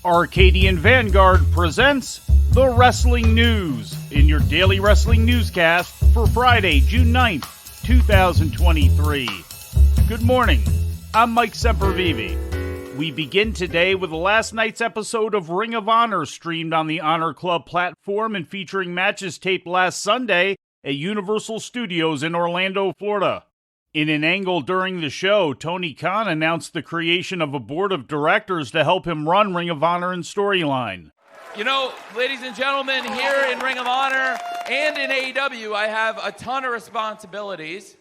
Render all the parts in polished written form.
Arcadian Vanguard presents The Wrestling News in your daily wrestling newscast for Friday, June 9th, 2023. Good morning, I'm Mike Sempervive. We begin today with last night's episode of Ring of Honor streamed on the Honor Club platform and featuring matches taped last Sunday at Universal Studios in Orlando, Florida. In an angle during the show, Tony Khan announced the creation of a board of directors to help him run Ring of Honor and storyline. You know, ladies and gentlemen, here in Ring of Honor and in AEW, I have a ton of responsibilities.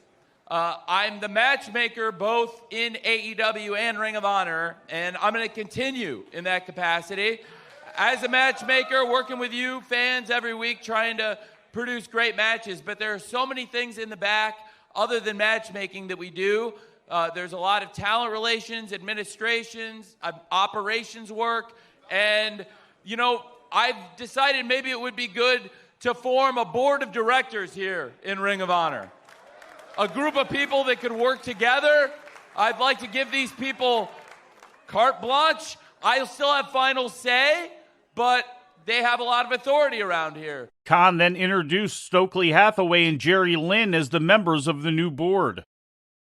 I'm the matchmaker both in AEW and Ring of Honor, and I'm going to continue in that capacity. As a matchmaker, working with you fans every week, trying to produce great matches, but there are so many things in the back other than matchmaking that we do. There's a lot of talent relations, administrations, operations work, and, you know, I've decided maybe it would be good to form a board of directors here in Ring of Honor. A group of people that could work together. I'd like to give these people carte blanche. I'll still have final say, but they have a lot of authority around here. Khan then introduced Stokely Hathaway and Jerry Lynn as the members of the new board.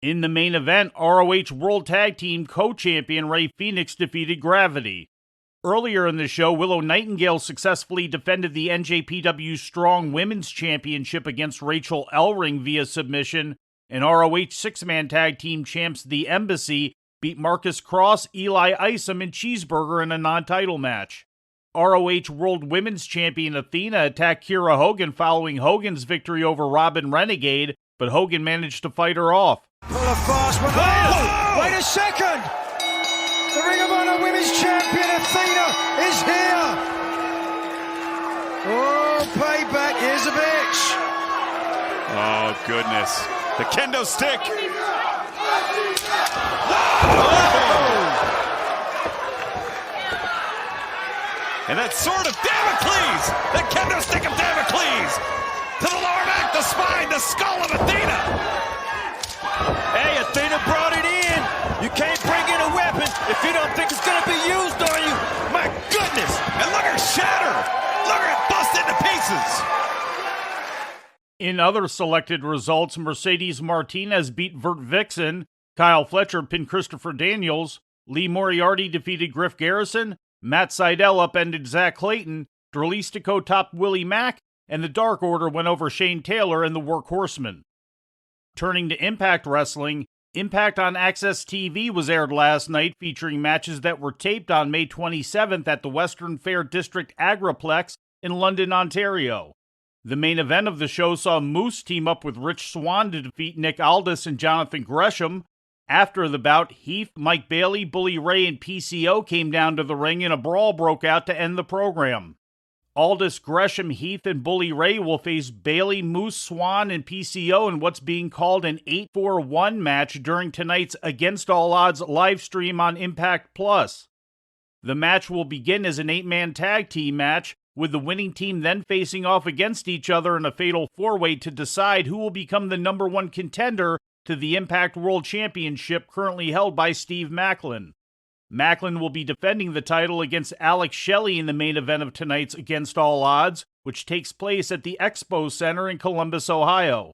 In the main event, ROH World Tag Team co-champion Rey Fenix defeated Gravity. Earlier in the show, Willow Nightingale successfully defended the NJPW Strong Women's Championship against Rachel Ellering via submission, and ROH six-man tag team champs The Embassy beat Marcus Cross, Eli Isom, and Cheeseburger in a non-title match. ROH World Women's Champion Athena attacked Kiera Hogan following Hogan's victory over Robin Renegade, but Hogan managed to fight her off. Pull a fast one. Oh! Wait a second! The Ring of Honor Women's Champion Athena is here! Oh, payback, here's a bitch! Oh, goodness. The kendo stick! And that sword of Damocles! The kendo stick of Damocles! To the lower back, the spine, the skull of Athena! Hey, Athena brought it in! You can't bring in a weapon if you don't think it's gonna be used on you! My goodness! And look at her shatter! Look at her bust into pieces! In other selected results, Mercedes Martinez beat Vert Vixen, Kyle Fletcher pinned Christopher Daniels, Lee Moriarty defeated Griff Garrison, Matt Sydal upended Zach Clayton, Dralistico topped Willie Mack, and the Dark Order went over Shane Taylor and the Workhorsemen. Turning to Impact Wrestling, Impact on Access TV was aired last night featuring matches that were taped on May 27th at the Western Fair District Agriplex in London, Ontario. The main event of the show saw Moose team up with Rich Swann to defeat Nick Aldis and Jonathan Gresham. After the bout, Heath, Mike Bailey, Bully Ray, and PCO came down to the ring and a brawl broke out to end the program. Aldis, Gresham, Heath, and Bully Ray will face Bailey, Moose, Swann, and PCO in what's being called an 8-4-1 match during tonight's Against All Odds live stream on Impact Plus. The match will begin as an 8-man tag team match, with the winning team then facing off against each other in a fatal four-way to decide who will become the number one contender to the Impact World Championship currently held by Steve Maclin. Maclin will be defending the title against Alex Shelley in the main event of tonight's Against All Odds, which takes place at the Expo Center in Columbus, Ohio.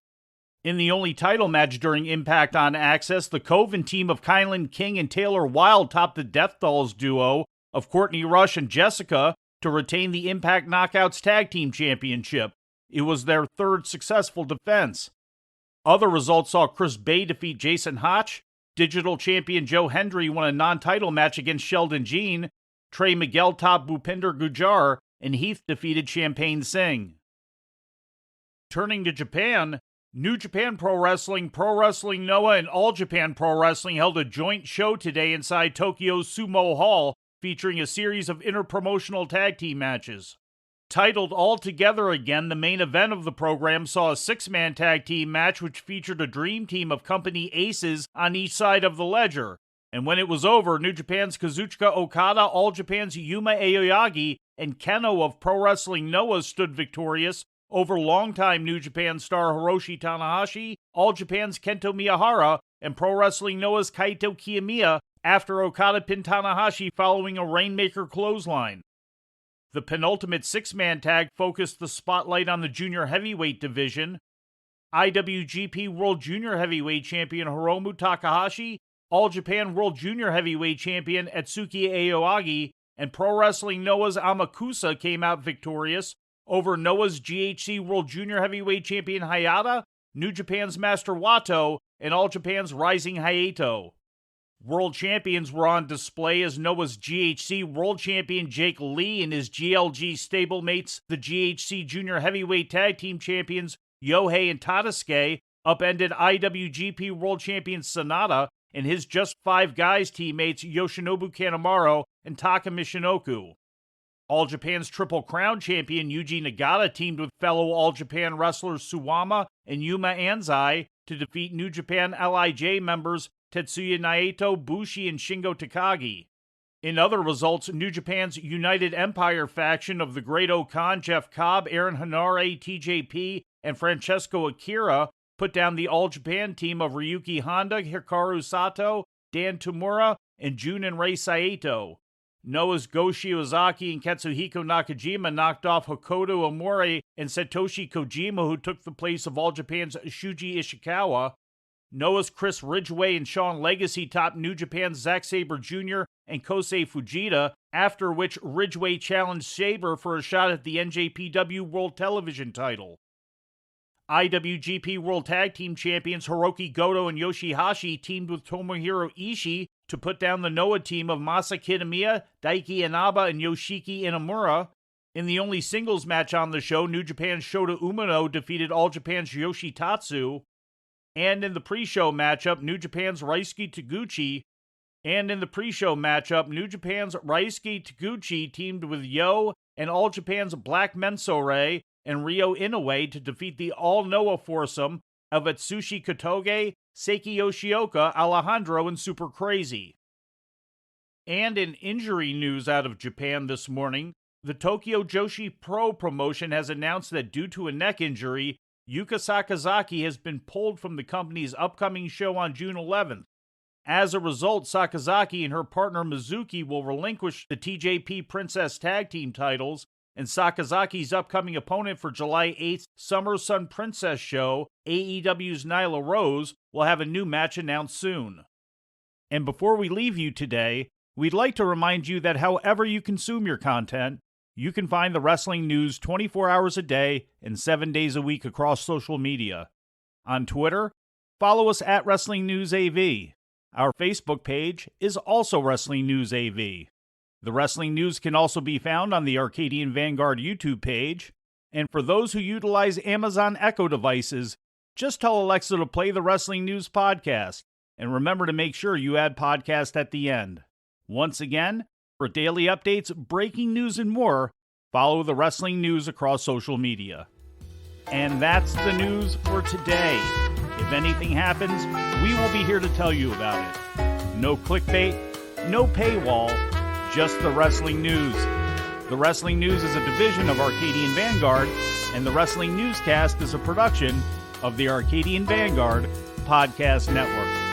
In the only title match during Impact on Access, the Coven team of Kylan King and Taylor Wilde topped the Death Dolls duo of Courtney Rush and Jessica to retain the Impact Knockouts Tag Team Championship. It was their third successful defense. Other results saw Chris Bay defeat Jason Hotch, Digital Champion Joe Hendry won a non-title match against Sheldon Jean, Trey Miguel topped Bhupinder Gujjar, and Heath defeated Champagne Singh. Turning to Japan, New Japan Pro Wrestling Noah, and All Japan Pro Wrestling held a joint show today inside Tokyo's Sumo Hall, featuring a series of interpromotional tag team matches. Titled All Together Again, the main event of the program saw a 6-man tag team match which featured a dream team of company aces on each side of the ledger. And when it was over, New Japan's Kazuchika Okada, All Japan's Yuma Aoyagi, and Keno of Pro Wrestling Noah stood victorious over longtime New Japan star Hiroshi Tanahashi, All Japan's Kento Miyahara, and Pro Wrestling Noah's Kaito Kiyomiya after Okada pinned Tanahashi following a Rainmaker clothesline. The penultimate six-man tag focused the spotlight on the junior heavyweight division. IWGP World Junior Heavyweight Champion Hiromu Takahashi, All Japan World Junior Heavyweight Champion Atsuki Aoyagi, and Pro Wrestling Noah's Amakusa came out victorious over Noah's GHC World Junior Heavyweight Champion Hayata, New Japan's Master Wato, and All Japan's Rising Hayato. World champions were on display as Noah's GHC World Champion Jake Lee and his GLG stablemates, the GHC Junior Heavyweight Tag Team Champions Yohei and Tadasuke, upended IWGP World Champion Sanada and his Just Five Guys teammates Yoshinobu Kanemaru and Taka Michinoku. All Japan's Triple Crown champion Yuji Nagata teamed with fellow All Japan wrestlers Suwama and Yuma Anzai to defeat New Japan LIJ members Tetsuya Naito, Bushi, and Shingo Takagi. In other results, New Japan's United Empire faction of the Great Okan, Jeff Cobb, Aaron Hanare, TJP, and Francesco Akira put down the All Japan team of Ryuki Honda, Hikaru Sato, Dan Tamura, and Jun and Rei Saito. Noah's Go Shiozaki and Katsuhiko Nakajima knocked off Hokuto Omori and Satoshi Kojima, who took the place of All Japan's Shuji Ishikawa. Noah's Chris Ridgway and Sean Legacy topped New Japan's Zack Sabre Jr. and Kosei Fujita, after which Ridgway challenged Sabre for a shot at the NJPW World Television title. IWGP World Tag Team Champions Hiroki Goto and Yoshihashi teamed with Tomohiro Ishii to put down the Noah team of Masa Kitamiya, Daiki Inaba, and Yoshiki Inamura. In the only singles match on the show, New Japan's Shota Umino defeated All Japan's Yoshitatsu. And in the pre-show matchup, New Japan's Raisuke Taguchi teamed with Yo and All Japan's Black Mensore and Ryo Inoue to defeat the all-Noah foursome of Atsushi Kotoge, Seiki Yoshioka, Alejandro, and Super Crazy. And in injury news out of Japan this morning, the Tokyo Joshi Pro promotion has announced that due to a neck injury, Yuka Sakazaki has been pulled from the company's upcoming show on June 11th. As a result, Sakazaki and her partner Mizuki will relinquish the TJP Princess Tag Team titles, and Sakazaki's upcoming opponent for July 8th Summer Sun Princess show, AEW's Nyla Rose, will have a new match announced soon. And before we leave you today, we'd like to remind you that however you consume your content, you can find the wrestling news 24 hours a day and 7 days a week across social media. On Twitter, follow us at Wrestling News AV. Our Facebook page is also Wrestling News AV. The Wrestling News can also be found on the Arcadian Vanguard YouTube page. And for those who utilize Amazon Echo devices, just tell Alexa to play the Wrestling News podcast. And remember to make sure you add podcast at the end. Once again, for daily updates, breaking news, and more, follow the Wrestling News across social media. And that's the news for today. If anything happens, we will be here to tell you about it. No clickbait, no paywall, just the Wrestling News. The Wrestling News is a division of Arcadian Vanguard, and the Wrestling Newscast is a production of the Arcadian Vanguard Podcast Network.